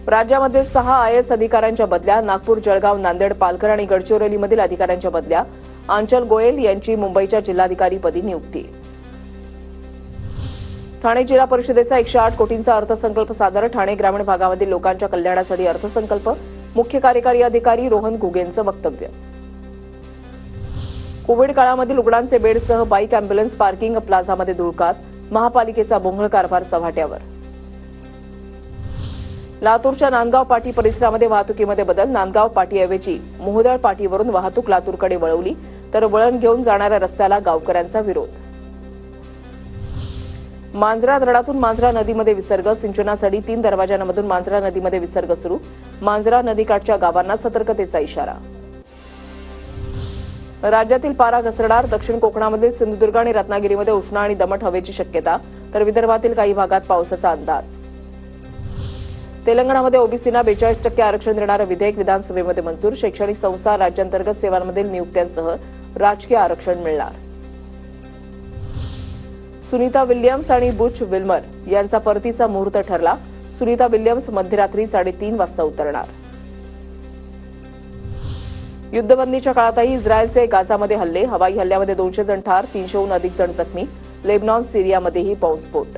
राज्यामध्ये 6 आयएएस अधिकाऱ्यांच्या बदल्या, नागपूर, जळगाव, नांदेड, पालघर आणि गडचिरोलीमधील अधिकाऱ्यांच्या बदल्या, आंचल गोयल यांची मुंबईच्या जिल्हाधिकारीपदी नियुक्ती. ठाणे जिल्हा परिषदेचा 108 कोटींचा अर्थसंकल्प सादर. ठाणे ग्रामीण भागामधील लोकांच्या कल्याणासाठी अर्थसंकल्प. मुख्य कार्यकारी अधिकारी रोहन घुगेंचं वक्तव्य. कोविड काळामधील रुग्णांचे बेडसह बाईक अँब्युलन्स पार्किंग प्लाझामध्ये धुळकात. महापालिकेचा भोंगळ कारभार चव्हाट्यावर. लातूरच्या नांदगाव पाटी परिसरामध्ये वाहतुकीमध्ये बदल. नांदगाव पाटीऐवजी मोहदळ पाटीवरून वाहतूक लातूरकडे वळवली, तर वळण घेऊन जाणाऱ्या रस्त्याला गावकऱ्यांचा विरोध. मांजरा धरणातून मांजरा नदीमध्ये विसर्ग. सिंचनासाठी 3 दरवाजांमधून मांजरा नदीमध्ये विसर्ग सुरू. मांजरा नदीकाठच्या गावांना सतर्कतेचा इशारा. राज्यातील पारा घसरणार. दक्षिण कोकणामधील सिंधुदुर्ग आणि रत्नागिरीमध्ये उष्ण आणि दमट हवेची शक्यता, तर विदर्भातील काही भागात पावसाचा अंदाज. तेलंगणामध्ये ओबीसींना 42% आरक्षण देणारं विधेयक विधानसभेमध्ये मंजूर. शैक्षणिक संस्था, राज्यांतर्गत सेवांमधील नियुक्त्यांसह राजकीय आरक्षण मिळणार. सुनीता विल्यम्स आणि बुच विल्मर यांचा परतीचा मुहूर्त ठरला. सुनीता विल्यम्स मध्यरात्री 3:30 वाजता उतरणार. युद्धबंदीच्या काळातही इस्रायलचे गाझामध्ये हल्ले. हवाई हल्ल्यामध्ये 200 जण ठार, 300हून अधिक जण जखमी. लेबनॉन, सिरियामध्येही बॉम्बस्फोट.